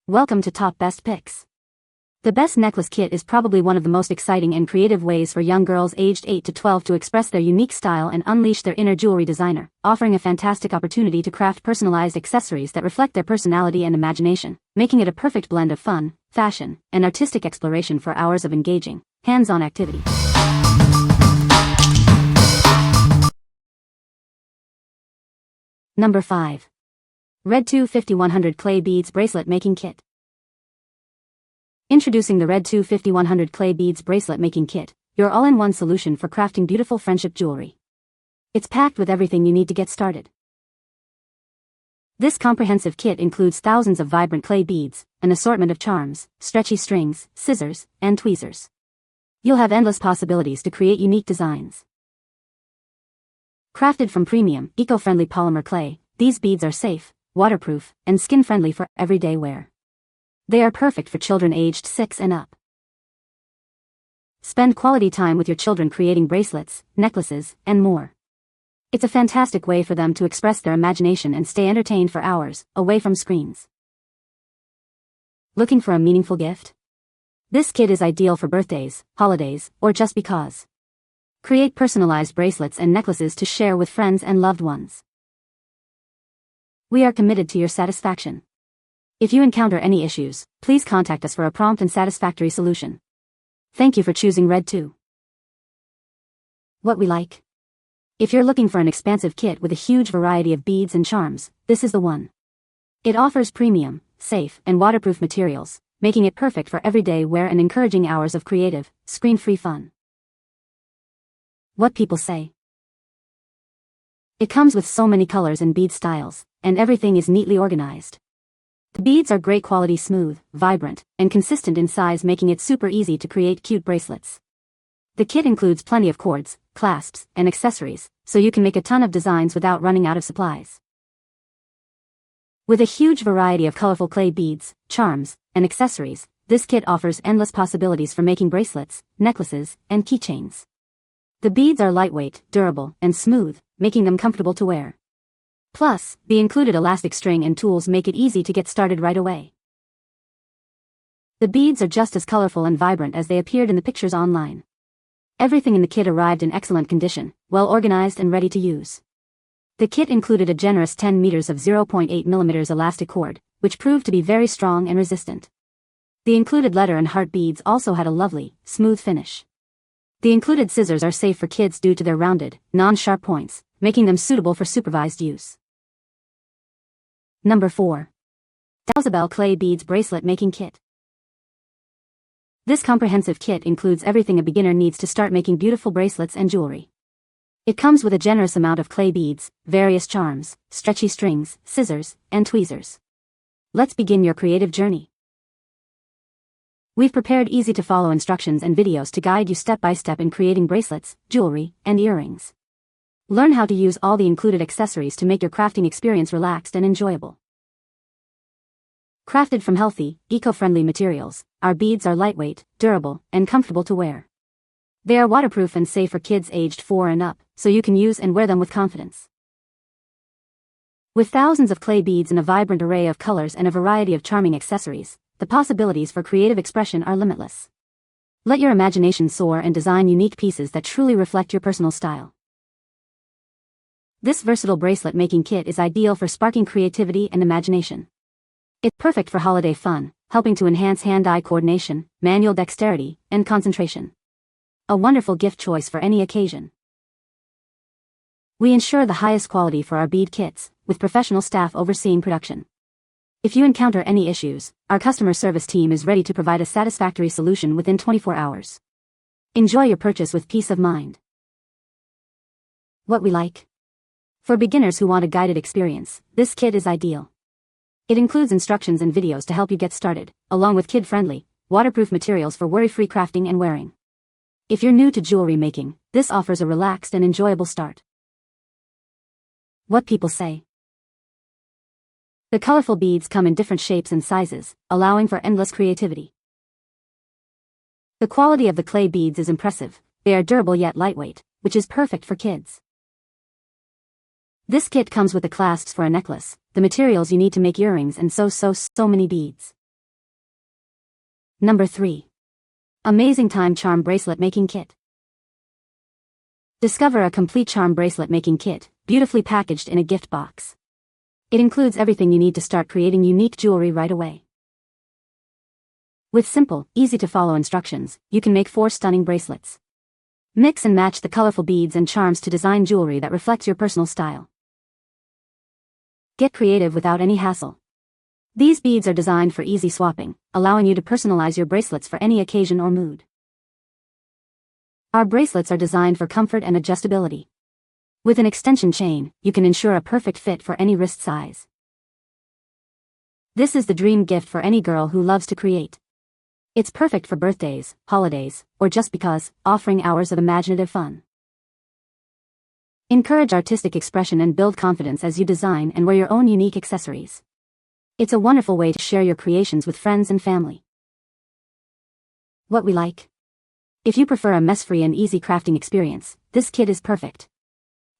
Welcome to Top Best Picks. The best necklace kit is probably one of the most exciting and creative ways for young girls aged 8 to 12 to express their unique style and unleash their inner jewelry designer, offering a fantastic opportunity to craft personalized accessories that reflect their personality and imagination, making it a perfect blend of fun, fashion, and artistic exploration for hours of engaging, hands-on activity. Number 5. Redtwo 5100 Clay Beads Bracelet Making Kit. Introducing the Redtwo 5100 Clay Beads Bracelet Making Kit, your all-in-one solution for crafting beautiful friendship jewelry. It's packed with everything you need to get started. This comprehensive kit includes thousands of vibrant clay beads, an assortment of charms, stretchy strings, scissors, and tweezers. You'll have endless possibilities to create unique designs. Crafted from premium, eco-friendly polymer clay, these beads are safe, waterproof, and skin-friendly for everyday wear. They are perfect for children aged 6 and up. Spend quality time with your children creating bracelets, necklaces, and more. It's a fantastic way for them to express their imagination and stay entertained for hours, away from screens. Looking for a meaningful gift? This kit is ideal for birthdays, holidays, or just because. Create personalized bracelets and necklaces to share with friends and loved ones. We are committed to your satisfaction. If you encounter any issues, please contact us for a prompt and satisfactory solution. Thank you for choosing Redtwo. What we like. If you're looking for an expansive kit with a huge variety of beads and charms, this is the one. It offers premium, safe, and waterproof materials, making it perfect for everyday wear and encouraging hours of creative, screen-free fun. What people say. It comes with so many colors and bead styles, and everything is neatly organized. The beads are great quality, smooth, vibrant, and consistent in size, making it super easy to create cute bracelets. The kit includes plenty of cords, clasps, and accessories, so you can make a ton of designs without running out of supplies. With a huge variety of colorful clay beads, charms, and accessories, this kit offers endless possibilities for making bracelets, necklaces, and keychains. The beads are lightweight, durable, and smooth, making them comfortable to wear. Plus, the included elastic string and tools make it easy to get started right away. The beads are just as colorful and vibrant as they appeared in the pictures online. Everything in the kit arrived in excellent condition, well organized and ready to use. The kit included a generous 10 meters of 0.8 millimeters elastic cord, which proved to be very strong and resistant. The included letter and heart beads also had a lovely, smooth finish. The included scissors are safe for kids due to their rounded, non-sharp points, making them suitable for supervised use. Number 4. Dowsabel Clay Beads Bracelet Making Kit. This comprehensive kit includes everything a beginner needs to start making beautiful bracelets and jewelry. It comes with a generous amount of clay beads, various charms, stretchy strings, scissors, and tweezers. Let's begin your creative journey. We've prepared easy-to-follow instructions and videos to guide you step-by-step in creating bracelets, jewelry, and earrings. Learn how to use all the included accessories to make your crafting experience relaxed and enjoyable. Crafted from healthy, eco-friendly materials, our beads are lightweight, durable, and comfortable to wear. They are waterproof and safe for kids aged 4 and up, so you can use and wear them with confidence. With thousands of clay beads and a vibrant array of colors and a variety of charming accessories, the possibilities for creative expression are limitless. Let your imagination soar and design unique pieces that truly reflect your personal style. This versatile bracelet making kit is ideal for sparking creativity and imagination. It's perfect for holiday fun, helping to enhance hand-eye coordination, manual dexterity, and concentration. A wonderful gift choice for any occasion. We ensure the highest quality for our bead kits, with professional staff overseeing production. If you encounter any issues, our customer service team is ready to provide a satisfactory solution within 24 hours. Enjoy your purchase with peace of mind. What we like. For beginners who want a guided experience, this kit is ideal. It includes instructions and videos to help you get started, along with kid-friendly, waterproof materials for worry-free crafting and wearing. If you're new to jewelry making, this offers a relaxed and enjoyable start. What people say. The colorful beads come in different shapes and sizes, allowing for endless creativity. The quality of the clay beads is impressive. They are durable yet lightweight, which is perfect for kids. This kit comes with the clasps for a necklace, the materials you need to make earrings, and so many beads. Number 3. Amazing Time Charm Bracelet Making Kit. Discover a complete charm bracelet making kit, beautifully packaged in a gift box. It includes everything you need to start creating unique jewelry right away. With simple, easy-to-follow instructions, you can make 4 stunning bracelets. Mix and match the colorful beads and charms to design jewelry that reflects your personal style. Get creative without any hassle. These beads are designed for easy swapping, allowing you to personalize your bracelets for any occasion or mood. Our bracelets are designed for comfort and adjustability. With an extension chain, you can ensure a perfect fit for any wrist size. This is the dream gift for any girl who loves to create. It's perfect for birthdays, holidays, or just because, offering hours of imaginative fun. Encourage artistic expression and build confidence as you design and wear your own unique accessories. It's a wonderful way to share your creations with friends and family. What we like. If you prefer a mess-free and easy crafting experience, this kit is perfect.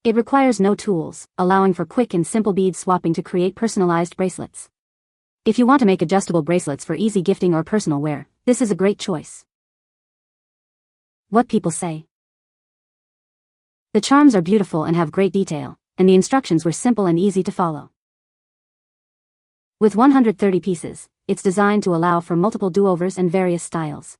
It requires no tools, allowing for quick and simple bead swapping to create personalized bracelets. If you want to make adjustable bracelets for easy gifting or personal wear, this is a great choice. What people say. The charms are beautiful and have great detail, and the instructions were simple and easy to follow. With 130 pieces, it's designed to allow for multiple do-overs and various styles.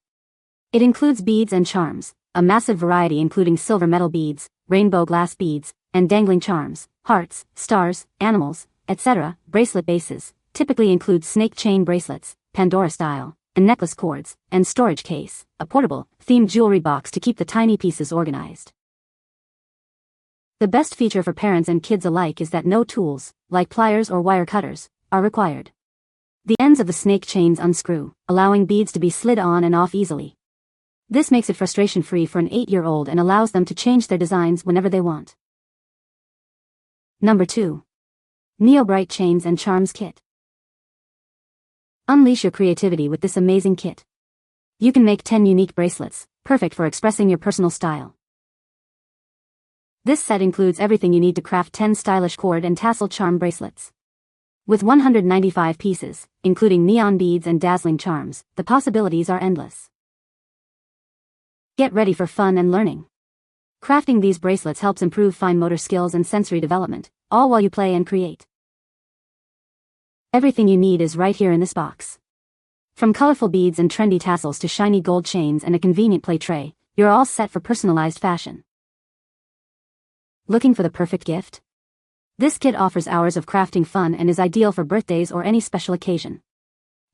It includes beads and charms, a massive variety including silver metal beads, rainbow glass beads, and dangling charms, hearts, stars, animals, etc. Bracelet bases typically include snake chain bracelets, Pandora style, and necklace cords, and storage case, a portable, themed jewelry box to keep the tiny pieces organized. The best feature for parents and kids alike is that no tools, like pliers or wire cutters, are required. The ends of the snake chains unscrew, allowing beads to be slid on and off easily. This makes it frustration-free for an 8-year-old and allows them to change their designs whenever they want. Number 2. Neo-Brite Chains and Charms Kit. Unleash your creativity with this amazing kit. You can make 10 unique bracelets, perfect for expressing your personal style. This set includes everything you need to craft 10 stylish cord and tassel charm bracelets. With 195 pieces, including neon beads and dazzling charms, the possibilities are endless. Get ready for fun and learning. Crafting these bracelets helps improve fine motor skills and sensory development, all while you play and create. Everything you need is right here in this box. From colorful beads and trendy tassels to shiny gold chains and a convenient play tray, you're all set for personalized fashion. Looking for the perfect gift? This kit offers hours of crafting fun and is ideal for birthdays or any special occasion.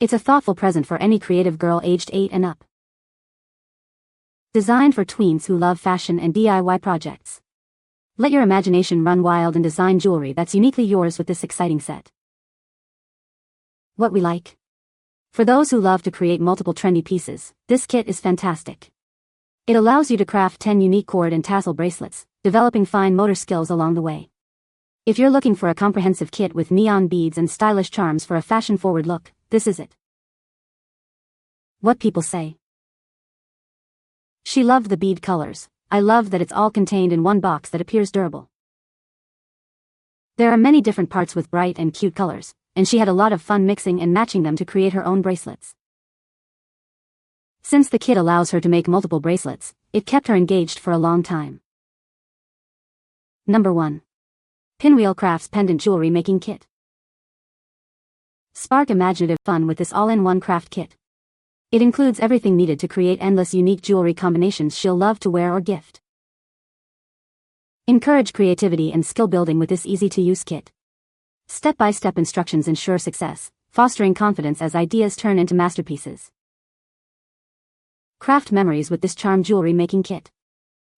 It's a thoughtful present for any creative girl aged 8 and up. Designed for tweens who love fashion and DIY projects. Let your imagination run wild and design jewelry that's uniquely yours with this exciting set. What we like. For those who love to create multiple trendy pieces, this kit is fantastic. It allows you to craft 10 unique cord and tassel bracelets, developing fine motor skills along the way. If you're looking for a comprehensive kit with neon beads and stylish charms for a fashion-forward look, this is it. What people say. She loved the bead colors. I love that it's all contained in one box that appears durable. There are many different parts with bright and cute colors, and she had a lot of fun mixing and matching them to create her own bracelets. Since the kit allows her to make multiple bracelets, it kept her engaged for a long time. Number 1. Pinwheel Crafts Pendant Jewelry Making Kit. Spark imaginative fun with this all-in-one craft kit. It includes everything needed to create endless unique jewelry combinations she'll love to wear or gift. Encourage creativity and skill building with this easy-to-use kit. Step-by-step instructions ensure success, fostering confidence as ideas turn into masterpieces. Craft memories with this charm jewelry making kit.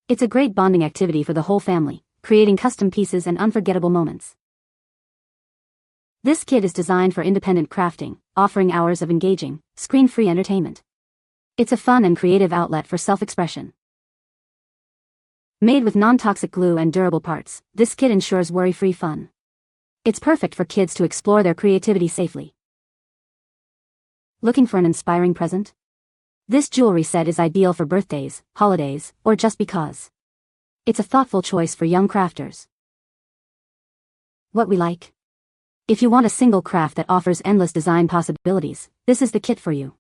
It's a great bonding activity for the whole family, creating custom pieces and unforgettable moments. This kit is designed for independent crafting, offering hours of engaging, screen-free entertainment. It's a fun and creative outlet for self-expression. Made with non-toxic glue and durable parts, this kit ensures worry-free fun. It's perfect for kids to explore their creativity safely. Looking for an inspiring present? This jewelry set is ideal for birthdays, holidays, or just because. It's a thoughtful choice for young crafters. What we like. If you want a single craft that offers endless design possibilities, this is the kit for you.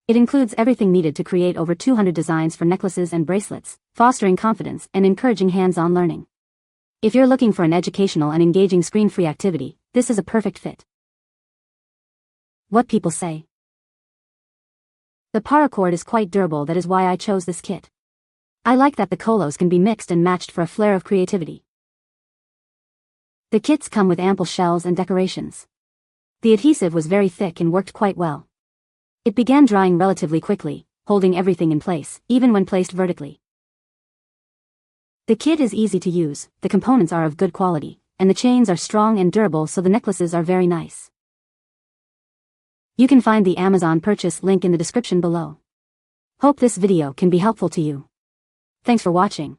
It includes everything needed to create over 200 designs for necklaces and bracelets, fostering confidence and encouraging hands-on learning. If you're looking for an educational and engaging screen-free activity, this is a perfect fit. What people say. The paracord is quite durable, that is why I chose this kit. I like that the colos can be mixed and matched for a flair of creativity. The kits come with ample shells and decorations. The adhesive was very thick and worked quite well. It began drying relatively quickly, holding everything in place, even when placed vertically. The kit is easy to use, the components are of good quality, and the chains are strong and durable, so the necklaces are very nice. You can find the Amazon purchase link in the description below. Hope this video can be helpful to you. Thanks for watching.